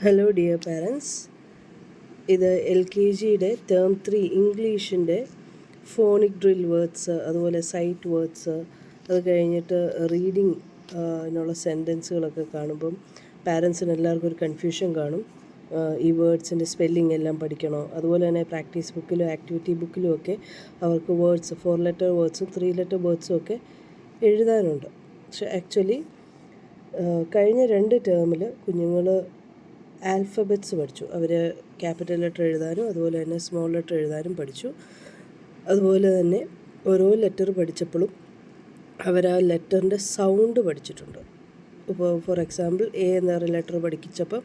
Hello dear parents, ഇത് LKGയുടെ term 3 ഇംഗ്ലീഷിൻ്റെ phonic drill words, അതുപോലെ site words, അത് കഴിഞ്ഞിട്ട് റീഡിങ് നുള്ള സെൻറ്റൻസുകളൊക്കെ കാണുമ്പം പാരൻസിന് എല്ലാവർക്കും ഒരു കൺഫ്യൂഷൻ കാണും. ഈ വേർഡ്സിൻ്റെ സ്പെല്ലിംഗ് എല്ലാം പഠിക്കണോ? അതുപോലെ തന്നെ പ്രാക്ടീസ് ബുക്കിലും ആക്ടിവിറ്റി ബുക്കിലും ഒക്കെ അവർക്ക് വേർഡ്സ് 4 ലെറ്റർ വേർഡ്സും 3 ലെറ്റർ വേർഡ്സും ഒക്കെ എഴുതാനുണ്ട്. പക്ഷേ ആക്ച്വലി കഴിഞ്ഞ 2 ടേമിൽ കുഞ്ഞുങ്ങൾ ആൽഫബറ്റ്സ് പഠിച്ചു. അവർ ക്യാപിറ്റൽ ലെറ്റർ എഴുതാനും അതുപോലെ തന്നെ സ്മോൾ ലെറ്റർ എഴുതാനും പഠിച്ചു. അതുപോലെ തന്നെ ഓരോ ലെറ്റർ പഠിച്ചപ്പോഴും അവർ ആ ലെറ്ററിൻ്റെ സൗണ്ട് പഠിച്ചിട്ടുണ്ട്. ഇപ്പോൾ ഫോർ എക്സാമ്പിൾ എ എന്ന ലെറ്റർ പഠിച്ചപ്പം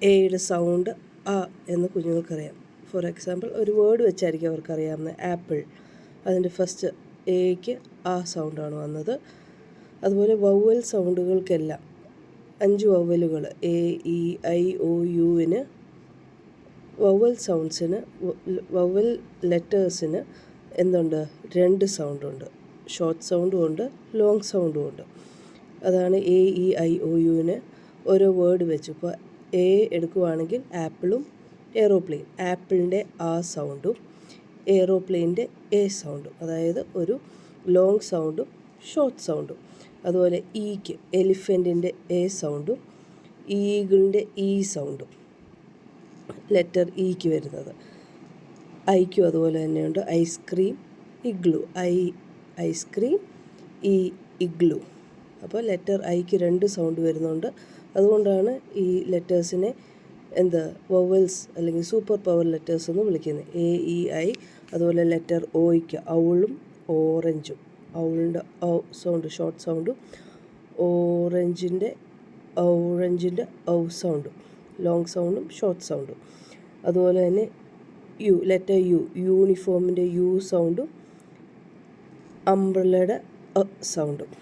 എയുടെ സൗണ്ട് അ എന്ന് കുഞ്ഞുങ്ങൾക്കറിയാം. ഫോർ എക്സാമ്പിൾ ഒരു വേർഡ് വെച്ചായിരിക്കും അവർക്കറിയാവുന്നത്. ആപ്പിൾ, അതിൻ്റെ ഫസ്റ്റ് എക്ക് ആ സൗണ്ടാണ് വന്നത്. അതുപോലെ വവ്വൽ സൗണ്ടുകൾക്കെല്ലാം 5 വവ്വലുകൾ എ ഇ ഐ ഒ യുവിന് വവ്വൽ സൗണ്ട്സിന് വവ്വൽ ലെറ്റേഴ്സിന് എന്തുണ്ട്? 2 സൗണ്ടുണ്ട്. ഷോർട്ട് സൗണ്ടും ഉണ്ട്, ലോങ് സൗണ്ടും ഉണ്ട്. അതാണ് എ ഇ ഐ ഒ യുവിന് ഓരോ വേർഡ് വെച്ച്. ഇപ്പോൾ എ എടുക്കുവാണെങ്കിൽ ആപ്പിളും എയ്റോപ്ലെയിൻ, ആപ്പിളിൻ്റെ ആ സൗണ്ടും എയ്റോപ്ലെയിൻ്റെ എ സൗണ്ടും, അതായത് ഒരു ലോങ് സൗണ്ടും ഷോർട്ട് സൗണ്ടും. അതുപോലെ ഈക്ക് എലിഫൻറ്റിൻ്റെ എ സൗണ്ടും ഈഗിളിൻ്റെ ഇ സൗണ്ടും, ലെറ്റർ ഈക്ക് വരുന്നത്. ഐക്കും അതുപോലെ തന്നെയുണ്ട്. ഐസ്ക്രീം, ഇഗ്ലു, ഐസ്ക്രീം, ഈ ഇഗ്ലു. അപ്പോൾ ലെറ്റർ ഐക്ക് 2 സൗണ്ട് വരുന്നുണ്ട്. അതുകൊണ്ടാണ് ഈ ലെറ്റേഴ്സിനെ വവൽസ് അല്ലെങ്കിൽ സൂപ്പർ പവർ ലെറ്റേഴ്സ് എന്ന് വിളിക്കുന്നത്. A E I. അതുപോലെ ലെറ്റർ ഒയ്ക്ക് ഔളും ഓറഞ്ചും, ഔളിൻ്റെ ഔ സൗണ്ട് ഷോർട്ട് സൗണ്ടും ഓറഞ്ചിൻ്റെ ഔ സൗണ്ടും, ലോങ് സൗണ്ടും ഷോർട്ട് സൗണ്ടും. അതുപോലെ തന്നെ യു, ലെറ്റർ യു, യൂണിഫോമിൻ്റെ യു സൗണ്ടും അംബ്രല്ലയുടെ സൗണ്ടും,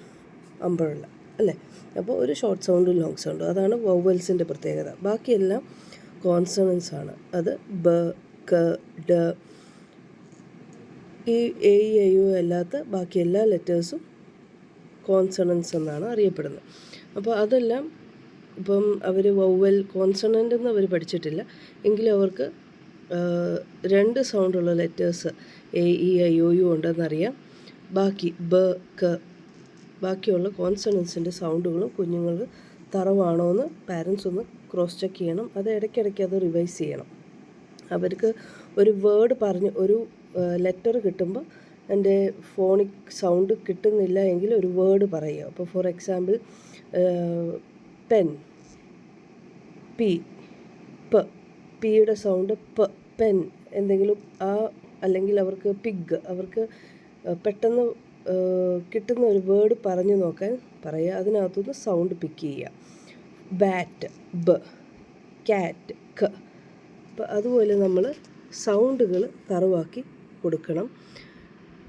അംബ്രല്ല അല്ലേ. അപ്പോൾ ഒരു ഷോർട്ട് സൗണ്ടും ലോങ് സൗണ്ടും. അതാണ് വവൽസിൻ്റെ പ്രത്യേകത. ബാക്കിയെല്ലാം കോൺസണൻസ് ആണ്. അത് ബ, ക, ഡ, ഈ എ ഐ യു അല്ലാത്ത ബാക്കി എല്ലാ ലെറ്റേഴ്സും കോൺസണൻസ് എന്നാണ് അറിയപ്പെടുന്നത്. അപ്പോൾ അതെല്ലാം ഇപ്പം അവർ വവ്വൽ കോൺസണൻ്റ് എന്ന് അവർ പഠിച്ചിട്ടില്ല. എങ്കിലും അവർക്ക് 2 സൗണ്ടുള്ള letters A E I O U ഉണ്ടെന്നറിയാം. ബാക്കി ബ, ക, ബാക്കിയുള്ള കോൺസണൻസിൻ്റെ സൗണ്ടുകളും കുഞ്ഞുങ്ങൾ തറവാണോ എന്ന് പാരൻസ് ഒന്ന് ക്രോസ് ചെക്ക് ചെയ്യണം. അത് ഇടയ്ക്കിടയ്ക്ക് അത് റിവൈസ് ചെയ്യണം. അവർക്ക് ഒരു വേർഡ് പറഞ്ഞ് ഒരു ലെറ്റർ കിട്ടുമ്പോൾ എൻ്റെ ഫോണിക് സൗണ്ട് കിട്ടുന്നില്ല എങ്കിൽ ഒരു വേർഡ് പറയുക. അപ്പോൾ ഫോർ എക്സാമ്പിൾ പെൻ, പി, പ, പിയുടെ സൗണ്ട് പ, പെൻ. എന്തെങ്കിലും ആ, അല്ലെങ്കിൽ അവർക്ക് പിഗ്, അവർക്ക് പെട്ടെന്ന് കിട്ടുന്ന ഒരു വേർഡ് പറഞ്ഞു നോക്കാൻ പറയുക. അതിനകത്തുനിന്ന് സൗണ്ട് പിക്ക് ചെയ്യുക. ബാറ്റ്, ബ, ക്യാറ്റ്, ക. അപ്പോൾ അതുപോലെ നമ്മൾ സൗണ്ടുകൾ തറവാക്കി കൊടുക്കണം.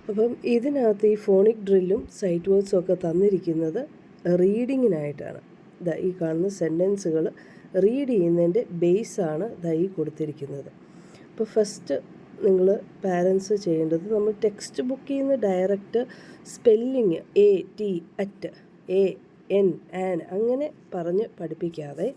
അപ്പം ഇതിനകത്ത് ഈ ഫോണിക് ഡ്രില്ലും സൈറ്റ് വേർഡ്സും ഒക്കെ തന്നിരിക്കുന്നത് റീഡിങ്ങിനായിട്ടാണ്. ഈ കാണുന്ന സെൻറ്റൻസുകൾ റീഡ് ചെയ്യുന്നതിൻ്റെ ബേസാണ് ഈ കൊടുത്തിരിക്കുന്നത്. അപ്പോൾ ഫസ്റ്റ് നിങ്ങൾ പാരൻസ് ചെയ്യേണ്ടത്, നമ്മൾ ടെക്സ്റ്റ് ബുക്കിൽ നിന്ന് direct spelling A T at A N an അങ്ങനെ പറഞ്ഞ് പഠിപ്പിക്കാതെ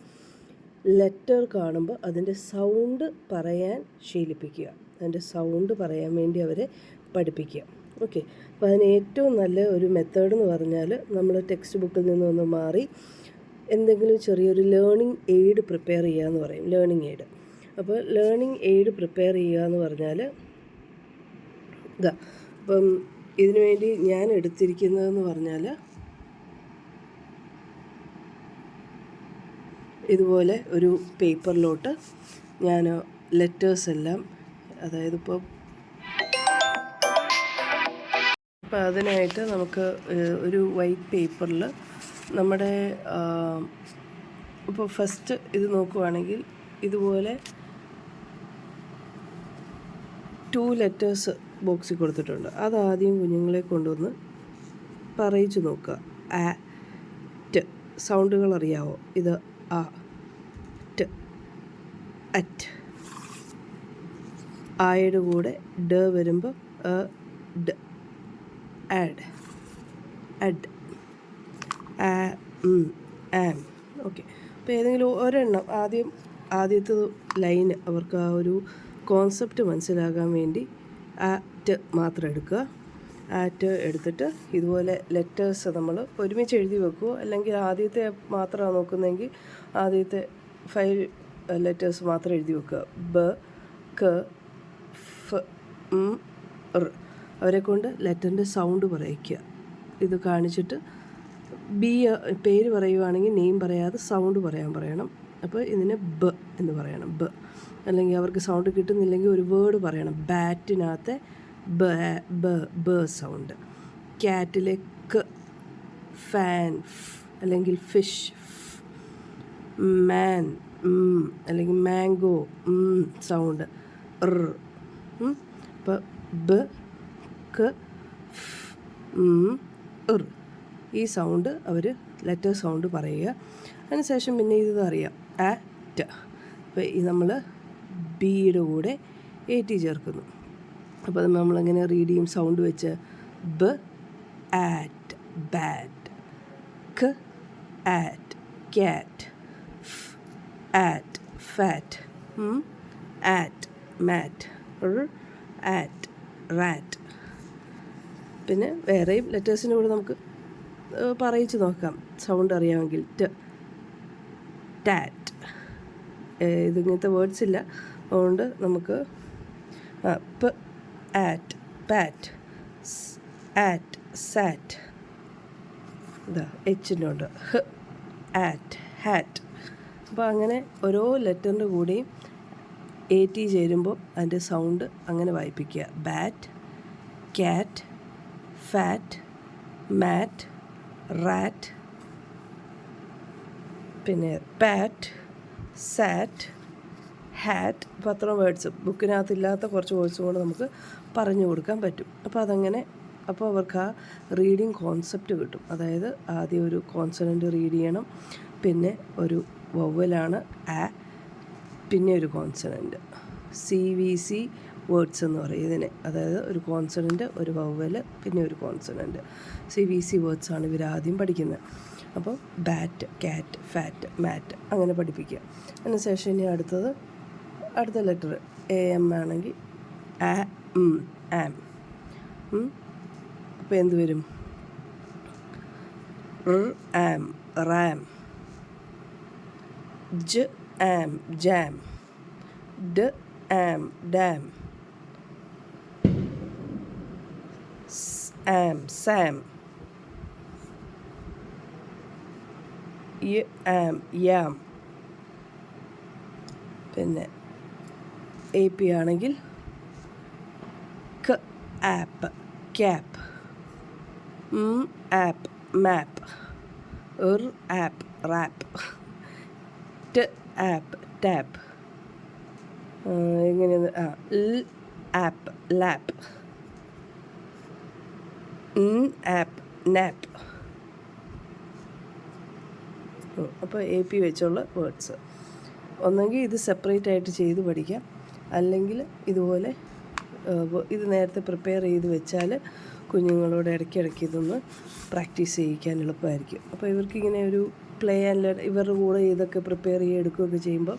ലെറ്റർ കാണുമ്പോൾ അതിൻ്റെ സൗണ്ട് പറയാൻ ശീലിപ്പിക്കുക. അതിൻ്റെ സൗണ്ട് പറയാൻ വേണ്ടി അവരെ പഠിപ്പിക്കുക. ഓക്കെ. അപ്പോൾ അതിന് ഏറ്റവും നല്ല ഒരു മെത്തേഡ് എന്ന് പറഞ്ഞാൽ നമ്മൾ ടെക്സ്റ്റ് ബുക്കിൽ നിന്നൊന്ന് മാറി എന്തെങ്കിലും ചെറിയൊരു ലേണിംഗ് എയ്ഡ് പ്രിപ്പയർ ചെയ്യുക എന്ന് പറയും. Learning aid. അപ്പോൾ ലേണിംഗ് എയ്ഡ് പ്രിപ്പയർ ചെയ്യുക എന്ന് പറഞ്ഞാൽ അപ്പം ഇതിനു വേണ്ടി ഞാൻ എടുത്തിരിക്കുന്നതെന്ന് പറഞ്ഞാൽ ഇതുപോലെ ഒരു പേപ്പറിലോട്ട് ഞാൻ ലെറ്റേഴ്സ് എല്ലാം, അതായത് ഇപ്പോൾ അതിനായിട്ട് നമുക്ക് ഒരു വൈറ്റ് പേപ്പറിൽ നമ്മുടെ ഇപ്പോൾ ഫസ്റ്റ് ഇത് നോക്കുവാണെങ്കിൽ ഇതുപോലെ 2 ലെറ്റേഴ്സ് ബോക്സിൽ കൊടുത്തിട്ടുണ്ട്. അതാദ്യം കുഞ്ഞുങ്ങളെ കൊണ്ടുവന്ന് പറയിച്ച് നോക്കുക. ആ, ട് സൗണ്ടുകൾ അറിയാവോ? ഇത് ആ, ട്, അറ്റ്. ആയുടെ കൂടെ ഡ വരുമ്പോൾ ഡ്, ആഡ്, അഡ്, ആം. ഓക്കെ. അപ്പോൾ ഏതെങ്കിലും ഒരെണ്ണം ആദ്യം ആദ്യത്തെ ലൈൻ അവർക്ക് ആ ഒരു കോൺസെപ്റ്റ് മനസ്സിലാകാൻ വേണ്ടി ആറ്റ് മാത്രം എടുക്കുക. ആറ്റ് എടുത്തിട്ട് ഇതുപോലെ ലെറ്റേഴ്സ് നമ്മൾ ഒരുമിച്ച് എഴുതി വെക്കുമോ, അല്ലെങ്കിൽ ആദ്യത്തെ മാത്രമാണ് നോക്കുന്നതെങ്കിൽ ആദ്യത്തെ 5 ലെറ്റേഴ്സ് മാത്രം എഴുതി വെക്കുക. ബ, ക, ഫ്, ർ. അവരെ കൊണ്ട് ലെറ്ററിൻ്റെ സൗണ്ട് പറയിക്കുക. ഇത് കാണിച്ചിട്ട് ബി പേര് പറയുവാണെങ്കിൽ നെയിം പറയാതെ സൗണ്ട് പറയണം. അപ്പോൾ ഇതിന് ബ എന്ന് പറയണം. ബ. അല്ലെങ്കിൽ അവർക്ക് സൗണ്ട് കിട്ടുന്നില്ലെങ്കിൽ ഒരു വേർഡ് പറയണം. ബാറ്റിനകത്തെ ബ ബ ബ സൗണ്ട്. ക്യാറ്റിലെ ക, ഫാൻ അല്ലെങ്കിൽ ഫിഷ്, മാൻ അല്ലെങ്കിൽ മാംഗോ സൗണ്ട്. അപ്പോൾ ബ, ക, ഈ സൗണ്ട് അവർ ലെറ്റർ സൗണ്ട് പറയുക. അതിനുശേഷം പിന്നെ ഇത് അറിയാം, ആറ്റ്. അപ്പോൾ നമ്മൾ ബിയുടെ കൂടെ AT ചേർക്കുന്നു. അപ്പോൾ അത് നമ്മളെങ്ങനെ റീഡ് ചെയ്യും? സൗണ്ട് വെച്ച് ബ ആറ്റ് ബാറ്റ്, ക ആറ്റ് ക്യാറ്റ്, ഫ് ആറ്റ് ഫാറ്റ്, ആറ്റ് മാറ്റ്, ആറ്റ് റാറ്റ്. പിന്നെ വേറെയും ലെറ്റേഴ്സിൻ്റെ കൂടെ നമുക്ക് പറയിച്ച് നോക്കാം സൗണ്ട് അറിയാമെങ്കിൽ. ടാറ്റ്. ഇതിങ്ങനത്തെ വേർഡ്സ് ഇല്ല, അതുകൊണ്ട് നമുക്ക് പ ആറ്റ് പാറ്റ്, ആറ്റ് സാറ്റ്. ഇതാ എച്ചിൻ്റെ ഉണ്ട്. ഹ് ആറ്റ് ഹാറ്റ്. അപ്പോൾ അങ്ങനെ ഓരോ ലെറ്ററിൻ്റെ കൂടെയും AT ചേരുമ്പോൾ അതിൻ്റെ സൗണ്ട് അങ്ങനെ വായിപ്പിക്കുക. ബാറ്റ്, ക്യാറ്റ്, ഫാറ്റ്, മാറ്റ്, റാറ്റ്, പിന്നെ പാറ്റ്, സാറ്റ്, ഹാറ്റ്. ഇപ്പോൾ അത്ര വേർഡ്സ് ബുക്കിനകത്തില്ലാത്ത കുറച്ച് വേർഡ്സും കൂടെ നമുക്ക് പറഞ്ഞു കൊടുക്കാൻ പറ്റും. അപ്പോൾ അതങ്ങനെ അപ്പോൾ അവർക്ക് ആ റീഡിങ് കോൺസെപ്റ്റ് കിട്ടും. അതായത് ആദ്യം ഒരു കോൺസണൻറ്റ് റീഡ് ചെയ്യണം, പിന്നെ ഒരു വവ്വലാണ് ആ, പിന്നെ ഒരു കോൺസണൻറ്റ്. CVC വേർഡ്സ് എന്ന് പറയും ഇതിനെ. അതായത് ഒരു കോൺസണൻറ്റ്, ഒരു വവ്വൽ, പിന്നെ ഒരു കോൺസണൻറ്റ്. CVC വേർഡ്സ് ആണ് ഇവർ ആദ്യം പഠിക്കുന്നത്. അപ്പോൾ ബാറ്റ്, ക്യാറ്റ്, ഫാറ്റ്, മാറ്റ് അങ്ങനെ പഠിപ്പിക്കുക. അതിനുശേഷം ഇനി അടുത്ത ലെറ്റർ AM ആണെങ്കിൽ ആം. അപ്പോൾ എന്ത് വരും? ആം റാം, ആം ജാം, ആം ഡാം, ആം സാം, ആം യാം. പിന്നെ AP ആണെങ്കിൽ ക ആപ്പ് ക്യാപ്പ്, ആപ്പ് മാപ്പ്, ആപ്പ് റാപ്പ്, ആപ്പ് ടാപ്പ്. എങ്ങനെയാണ്? App lap, app nap. അപ്പോൾ AP വെച്ചുള്ള വേർഡ്സ് ഒന്നെങ്കിൽ ഇത് സെപ്പറേറ്റ് ആയിട്ട് ചെയ്ത് പഠിക്കാം, അല്ലെങ്കിൽ ഇതുപോലെ ഇത് നേരത്തെ പ്രിപ്പയർ ചെയ്ത് വെച്ചാൽ കുഞ്ഞുങ്ങളോട് ഇടയ്ക്കിടയ്ക്ക് ഇതൊന്ന് പ്രാക്ടീസ് ചെയ്യിക്കാൻ എളുപ്പമായിരിക്കും. അപ്പോൾ ഇവർക്കിങ്ങനെ ഒരു പ്ലേ ആൻഡ് ലേൺ ഇവരുടെ കൂടെ ഇതൊക്കെ പ്രിപ്പയർ എടുക്കുകയൊക്കെ ചെയ്യുമ്പോൾ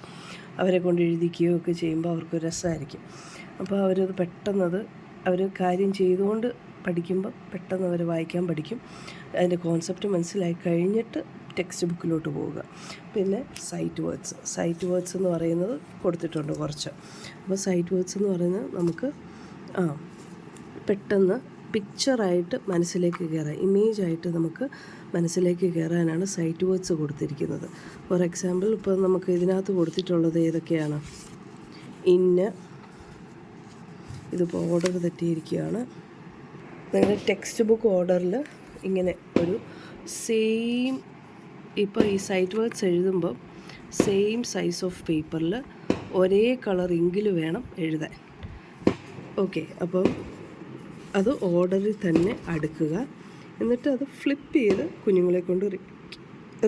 അവരെ കൊണ്ട് എഴുതിക്കുകയോ ഒക്കെ ചെയ്യുമ്പോൾ അവർക്ക് രസമായിരിക്കും. അപ്പോൾ അവരത് പെട്ടെന്നത് അവർ കാര്യം ചെയ്തുകൊണ്ട് പഠിക്കുമ്പോൾ പെട്ടെന്ന് അവർ വായിക്കാൻ പഠിക്കും. അതിൻ്റെ കോൺസെപ്റ്റ് മനസ്സിലായി കഴിഞ്ഞിട്ട് ടെക്സ്റ്റ് ബുക്കിലോട്ട് പോവുക. പിന്നെ സൈറ്റ് വേർഡ്സ് എന്ന് പറയുന്നത് കൊടുത്തിട്ടുണ്ട് കുറച്ച്. അപ്പോൾ സൈറ്റ് വേർഡ്സ് എന്ന് പറയുന്നത് നമുക്ക് പെട്ടെന്ന് പിക്ചറായിട്ട് മനസ്സിലേക്ക് കയറാൻ, ഇമേജായിട്ട് നമുക്ക് മനസ്സിലേക്ക് കയറാനാണ് സൈറ്റ് വേർഡ്സ് കൊടുത്തിരിക്കുന്നത്. ഫോർ എക്സാമ്പിൾ ഇപ്പോൾ നമുക്ക് ഇതിനകത്ത് കൊടുത്തിട്ടുള്ളത് ഏതൊക്കെയാണ്? ഇതിപ്പോൾ ഓർഡർ തെറ്റിയിരിക്കുകയാണ്. നിങ്ങളുടെ ടെക്സ്റ്റ് ബുക്ക് ഓർഡറിൽ ഇങ്ങനെ ഒരു സെയിം, ഇപ്പോൾ ഈ സൈറ്റ് വേർഡ്സ് എഴുതുമ്പോൾ സെയിം സൈസ് ഓഫ് പേപ്പറിൽ ഒരേ കളർ ഇങ്കിൽ വേണം എഴുതാൻ. ഓക്കെ, അപ്പം അത് ഓർഡറിൽ തന്നെ അടുക്കുക. എന്നിട്ട് അത് ഫ്ലിപ്പ് ചെയ്ത് കുഞ്ഞുങ്ങളെ കൊണ്ട്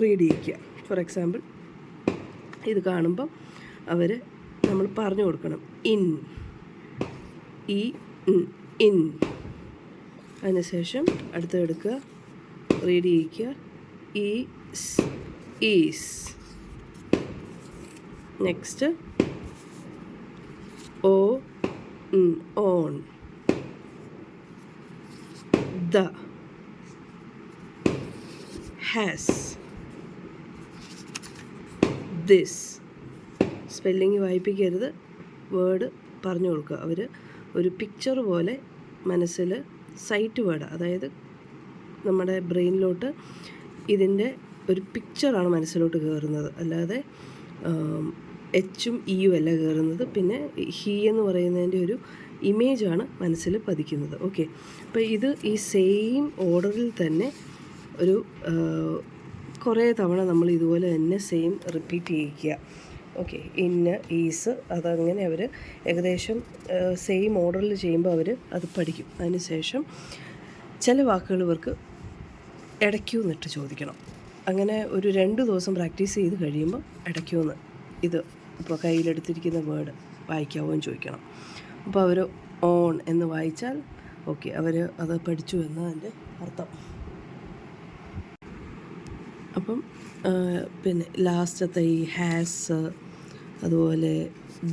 റീഡ് ചെയ്യിക്കുക. ഫോർ എക്സാമ്പിൾ ഇത് കാണുമ്പം നമ്മൾ പറഞ്ഞു കൊടുക്കണം ഇൻ, ഇൻ. അതിനുശേഷം അടുത്തെടുക്കുക, റീഡ് ചെയ്യിക്കുക is. Next on, the, has, this. Spelling വായിപ്പിക്കരുത്, വേർഡ് പറഞ്ഞു കൊടുക്കുക. അവർ ഒരു പിക്ചർ പോലെ മനസ്സിൽ സൈറ്റ് വേർഡ്, അതായത് നമ്മുടെ ബ്രെയിനിലോട്ട് ഇതിൻ്റെ ഒരു പിക്ചറാണ് മനസ്സിലോട്ട് കയറുന്നത്, അല്ലാതെ എച്ചും ഇയും അല്ല കയറുന്നത്. പിന്നെ ഹി എന്ന് പറയുന്നതിൻ്റെ ഒരു ഇമേജാണ് മനസ്സിൽ പതിക്കുന്നത്. ഓക്കെ, അപ്പോൾ ഇത് ഈ സെയിം ഓർഡറിൽ തന്നെ ഒരു കുറേ തവണ നമ്മൾ ഇതുപോലെ തന്നെ സെയിം റിപ്പീറ്റ് ചെയ്യിക്കുക. ഓക്കെ, ഇന്ന്, ഈസ്, അതങ്ങനെ അവർ ഏകദേശം സെയിം ഓർഡറിൽ ചെയ്യുമ്പോൾ അവർ അത് പഠിക്കും. അതിനുശേഷം ചില വാക്കുകൾ ഇവർക്ക് ഇടയ്ക്കൂന്നിട്ട് ചോദിക്കണം. അങ്ങനെ ഒരു 2 ദിവസം പ്രാക്ടീസ് ചെയ്ത് കഴിയുമ്പോൾ ഇടയ്ക്കൂന്ന് ഇത് ഇപ്പോൾ കയ്യിലെടുത്തിരിക്കുന്ന വേർഡ് വായിക്കാവോ എന്ന് ചോദിക്കണം. അപ്പോൾ അവർ ഓൺ എന്ന് വായിച്ചാൽ ഓക്കെ, അവർ അത് പഠിച്ചു എന്നതിൻ്റെ അർത്ഥം. അപ്പം പിന്നെ ലാസ്റ്റത്തെ ഈ ഹാസ്, അതുപോലെ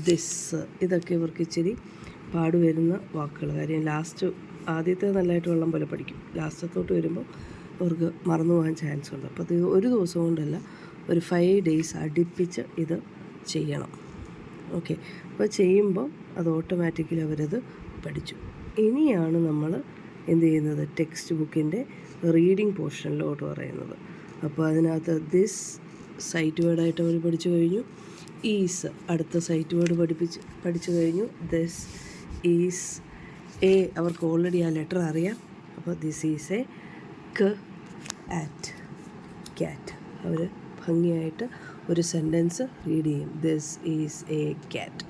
ദിസ്, ഇതൊക്കെ ഇവർക്ക് ഇച്ചിരി പാടുവരുന്ന വാക്കുകൾ. കാര്യം ആദ്യത്തെ നല്ലതായിട്ട് വെള്ളം പോലെ പഠിക്കും, ലാസ്റ്റത്തോട്ട് വരുമ്പോൾ അവർക്ക് മറന്നു പോകാൻ ചാൻസ് ഉണ്ട്. അപ്പോൾ അത് ഒരു ദിവസം കൊണ്ടല്ല, ഒരു 5 days അടുപ്പിച്ച് ഇത് ചെയ്യണം. ഓക്കെ, അപ്പോൾ ചെയ്യുമ്പോൾ അത് ഓട്ടോമാറ്റിക്കലി അവരത് പഠിച്ചു. ഇനിയാണ് നമ്മൾ എന്ത് ചെയ്യുന്നത്, ടെക്സ്റ്റ് ബുക്കിൻ്റെ റീഡിങ് പോർഷനിലോട്ട് പറയുന്നത്. അപ്പോൾ അതിനകത്ത് ദിസ് സൈറ്റ് വേർഡായിട്ട് അവർ പഠിച്ചു കഴിഞ്ഞു. ഈസ് അടുത്ത സൈറ്റ് വേർഡ് പഠിച്ചു കഴിഞ്ഞു. ദിസ് ഈസ് എ, അവർക്ക് ഓൾറെഡി ആ ലെറ്റർ അറിയാം. അപ്പോൾ ദിസ് ഈസ് എ ക്യാറ്റ്. അവർ ഭംഗിയായിട്ട് ഒരു സെൻറ്റൻസ് റീഡ് ചെയ്യും. This is A cat.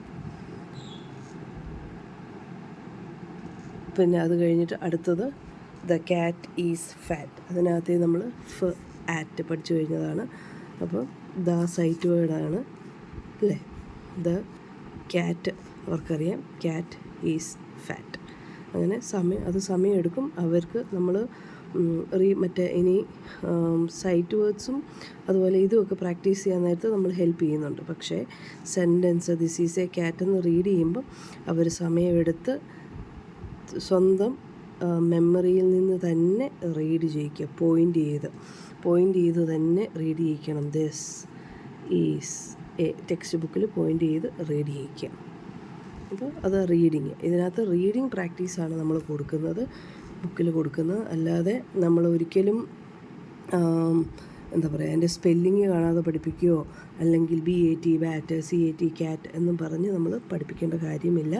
പിന്നെ അത് കഴിഞ്ഞിട്ട് അടുത്തത് ദ ക്യാറ്റ് ഈസ് ഫാറ്റ്. അതിനകത്ത് നമ്മൾ ആറ്റ് പഠിച്ചു കഴിഞ്ഞതാണ്. അപ്പോൾ ദ സൈറ്റ് വേർഡാണ് അല്ലേ. ദ ക്യാറ്റ് അവർക്കറിയാം, ക്യാറ്റ് ഈസ് ഫാറ്റ്. അങ്ങനെ സമയമെടുക്കും അവർക്ക്. നമ്മൾ ഇനി സൈറ്റ് വേർഡ്സും അതുപോലെ ഇതുമൊക്കെ പ്രാക്ടീസ് ചെയ്യാൻ നേരത്ത് നമ്മൾ ഹെൽപ്പ് ചെയ്യുന്നുണ്ട്. പക്ഷേ sentence this is A cat എന്ന് റീഡ് ചെയ്യുമ്പം അവർ സമയമെടുത്ത് സ്വന്തം മെമ്മറിയിൽ നിന്ന് തന്നെ റീഡ് ചെയ്യിക്കുക. പോയിൻ്റ് ചെയ്ത് തന്നെ റീഡ് ചെയ്യിക്കണം. ദിസ് ഈസ് എ, ടെക്സ്റ്റ് ബുക്കിൽ പോയിൻ്റ് ചെയ്ത് റീഡ് ചെയ്യിക്കുക. അപ്പോൾ അത് റീഡിങ്. ഇതിനകത്ത് റീഡിങ് പ്രാക്ടീസാണ് നമ്മൾ ബുക്കിൽ കൊടുക്കുന്നത്. അല്ലാതെ നമ്മൾ ഒരിക്കലും എന്താ പറയുക, അതിൻ്റെ സ്പെല്ലിങ് കാണാതെ പഠിപ്പിക്കുകയോ അല്ലെങ്കിൽ BAT ബാറ്റ്, CAT ക്യാറ്റ് എന്നും പറഞ്ഞ് നമ്മൾ പഠിപ്പിക്കേണ്ട കാര്യമില്ല.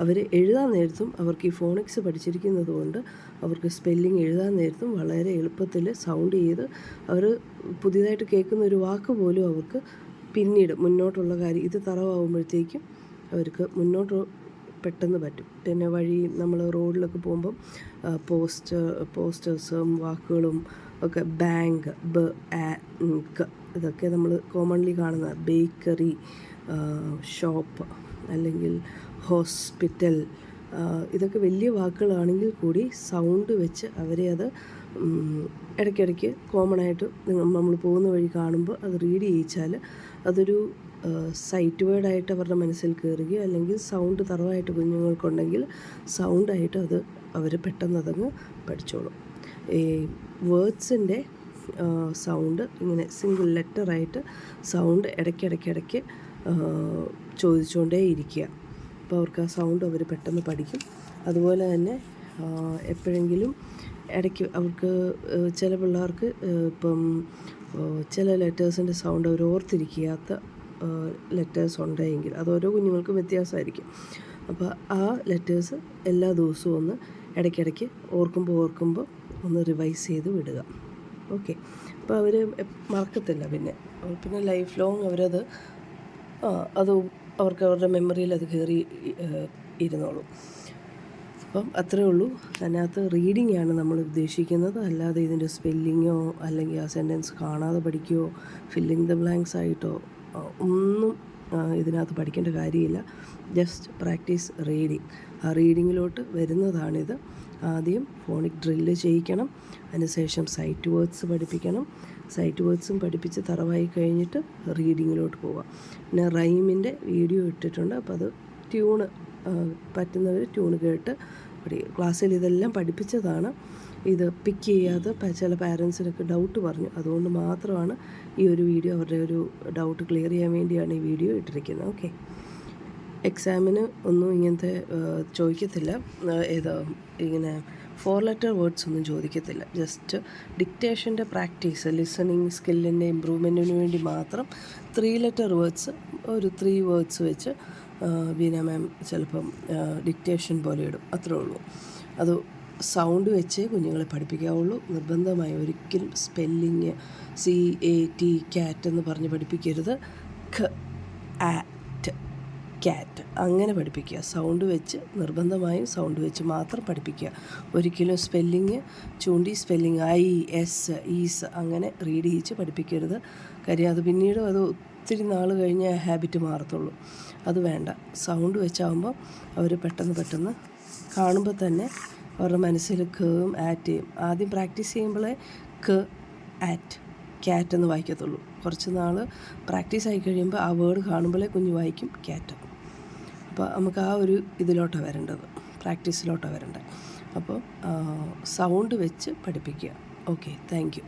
അവർ എഴുതാൻ നേരത്തും അവർക്ക് ഈ ഫോണിക്സ് പഠിച്ചിരിക്കുന്നത് കൊണ്ട് അവർക്ക് സ്പെല്ലിങ് എഴുതാൻ നേരത്തും വളരെ എളുപ്പത്തിൽ സൗണ്ട് ചെയ്ത് അവർ പുതിയതായിട്ട് കേൾക്കുന്ന ഒരു വാക്ക് പോലും അവർക്ക് പിന്നീട് മുന്നോട്ടുള്ള കാര്യം ഇത് തറവാകുമ്പോഴത്തേക്കും അവർക്ക് മുന്നോട്ട് പെട്ടെന്ന് പറ്റും. പിന്നെ നമ്മൾ റോഡിലൊക്കെ പോകുമ്പം പോസ്റ്റേഴ്സും വാക്കുകളും ഒക്കെ ബാങ്ക്, ഇതൊക്കെ നമ്മൾ കോമൺലി കാണുന്ന ബേക്കറി, ഷോപ്പ് അല്ലെങ്കിൽ ഹോസ്പിറ്റൽ, ഇതൊക്കെ വലിയ വാക്കുകളാണെങ്കിൽ കൂടി സൗണ്ട് വെച്ച് അവരെ അത് ഇടയ്ക്കിടയ്ക്ക് കോമണായിട്ട് നമ്മൾ പോകുന്ന വഴി കാണുമ്പോൾ അത് റീഡ് ചെയ്യിച്ചാൽ അതൊരു സൈറ്റ് വേർഡായിട്ട് അവരുടെ മനസ്സിൽ കയറുകയോ അല്ലെങ്കിൽ സൗണ്ട് തറവായിട്ട് കുഞ്ഞുങ്ങൾക്കുണ്ടെങ്കിൽ സൗണ്ടായിട്ട് അത് അവർ പെട്ടെന്ന് അതങ്ങ് പഠിച്ചോളും. ഈ വേർഡ്സിൻ്റെ സൗണ്ട് ഇങ്ങനെ സിംഗിൾ ലെറ്ററായിട്ട് സൗണ്ട് ഇടയ്ക്കിടയ്ക്ക് ചോദിച്ചുകൊണ്ടേ ഇരിക്കുക. അപ്പോൾ അവർക്ക് ആ സൗണ്ട് അവർ പെട്ടെന്ന് പഠിക്കും. അതുപോലെ തന്നെ എപ്പോഴെങ്കിലും ഇടയ്ക്ക് അവർക്ക് ചില പിള്ളേർക്ക് ഇപ്പം ചില ലെറ്റേഴ്സിൻ്റെ സൗണ്ട് അവർ ഓർത്തിരിക്കാത്ത ലെറ്റേഴ്സ് ഉണ്ടെങ്കിൽ അത് ഓരോ കുഞ്ഞുങ്ങൾക്കും വ്യത്യാസമായിരിക്കും. അപ്പോൾ ആ ലെറ്റേഴ്സ് എല്ലാ ദിവസവും ഒന്ന് ഇടയ്ക്കിടയ്ക്ക് ഓർക്കുമ്പോൾ ഒന്ന് റിവൈസ് ചെയ്ത് വിടുക. ഓക്കെ, അപ്പോൾ അവർ മറക്കത്തില്ല. പിന്നെ ലൈഫ് ലോങ് അവരത് അവർക്ക് അവരുടെ മെമ്മറിയിൽ അത് കയറി ഇരുന്നോളും. അപ്പം അത്രയേ ഉള്ളൂ. അതിനകത്ത് റീഡിംഗ് ആണ് നമ്മൾ ഉദ്ദേശിക്കുന്നത്, അല്ലാതെ ഇതിൻ്റെ സ്പെല്ലിങ്ങോ അല്ലെങ്കിൽ ആ സെൻറ്റൻസ് കാണാതെ പഠിക്കുകയോ ഫില്ലിങ് ദ ബ്ലാങ്ക്സ് ആയിട്ടോ ഒന്നും ഇതിനകത്ത് പഠിക്കേണ്ട കാര്യമില്ല. Just practice reading. ആ റീഡിങ്ങിലോട്ട് വരുന്നതാണിത്. ആദ്യം ഫോണിക് ഡ്രില്ല് ചെയ്യിക്കണം, അതിനുശേഷം സൈറ്റ് വേർഡ്സ് പഠിപ്പിക്കണം, സൈറ്റ് വേർഡ്സും പഠിപ്പിച്ച് തറവായി കഴിഞ്ഞിട്ട് റീഡിങ്ങിലോട്ട് പോവാം. പിന്നെ റൈമിൻ്റെ വീഡിയോ ഇട്ടിട്ടുണ്ട്, അപ്പോൾ അത് ട്യൂണ് പറ്റുന്നവർ ട്യൂണ് കേട്ട് പഠിക്കും. ക്ലാസ്സിൽ ഇതെല്ലാം പഠിപ്പിച്ചതാണ്. ഇത് പിക്ക് ചെയ്യാതെ ചില പാരൻസിനൊക്കെ ഡൗട്ട് പറഞ്ഞു, അതുകൊണ്ട് മാത്രമാണ് ഈ ഒരു വീഡിയോ, അവരുടെ ഒരു ഡൗട്ട് ക്ലിയർ ചെയ്യാൻ വേണ്ടിയാണ് ഈ വീഡിയോ ഇട്ടിരിക്കുന്നത്. ഓക്കെ, എക്സാമിന് ഒന്നും ഇങ്ങനത്തെ ചോദിക്കത്തില്ല, ഇങ്ങനെ 4 ലെറ്റർ വേർഡ്സ് ഒന്നും ചോദിക്കത്തില്ല. ജസ്റ്റ് ഡിക്റ്റേഷൻ്റെ പ്രാക്ടീസ്, ലിസണിങ് സ്കില്ലിൻ്റെ ഇമ്പ്രൂവ്മെൻറ്റിന് വേണ്ടി മാത്രം 3 ലെറ്റർ വേർഡ്സ്, ഒരു 3 വേർഡ്സ് വെച്ച് ബീന മാം ചിലപ്പം ഡിക്റ്റേഷൻ പോലെ ഇടും, അത്രേ ഉള്ളൂ. അത് സൗണ്ട് വെച്ചേ കുഞ്ഞുങ്ങളെ പഠിപ്പിക്കാവുള്ളൂ. നിർബന്ധമായി ഒരിക്കലും സ്പെല്ലിങ് CAT ക്യാറ്റ് എന്ന് പറഞ്ഞ് പഠിപ്പിക്കരുത്. ക്യാറ്റ് അങ്ങനെ പഠിപ്പിക്കുക. സൗണ്ട് വെച്ച്, നിർബന്ധമായും സൗണ്ട് വെച്ച് മാത്രം പഠിപ്പിക്കുക. ഒരിക്കലും സ്പെല്ലിങ് ചൂണ്ടി സ്പെല്ലിങ് IS ഈസ് അങ്ങനെ റീഡ് ചെയ്യിച്ച് പഠിപ്പിക്കരുത്. കാര്യം അത് പിന്നീട് അത് ഒത്തിരി നാൾ കഴിഞ്ഞ് ഹാബിറ്റ് മാറത്തുള്ളൂ. അത് വേണ്ട. സൗണ്ട് വെച്ചാകുമ്പോൾ അവർ പെട്ടെന്ന് കാണുമ്പോൾ തന്നെ അവരുടെ മനസ്സിൽ ഖും ആറ്റയും ആദ്യം പ്രാക്ടീസ് ചെയ്യുമ്പോഴേ ക്യാറ്റ് എന്ന് വായിക്കത്തുള്ളൂ. കുറച്ച് നാൾ പ്രാക്ടീസ് ആയി കഴിയുമ്പോൾ ആ വേർഡ് കാണുമ്പോഴേ കുഞ്ഞ് വായിക്കും ക്യാറ്റ്. അപ്പോൾ നമുക്ക് ആ ഒരു ഇതിലോട്ടാണ് വരേണ്ടത്, പ്രാക്ടീസിലോട്ടാണ് വരേണ്ടത്. അപ്പോൾ സൗണ്ട് വെച്ച് പഠിപ്പിക്കുക. Okay, thank you.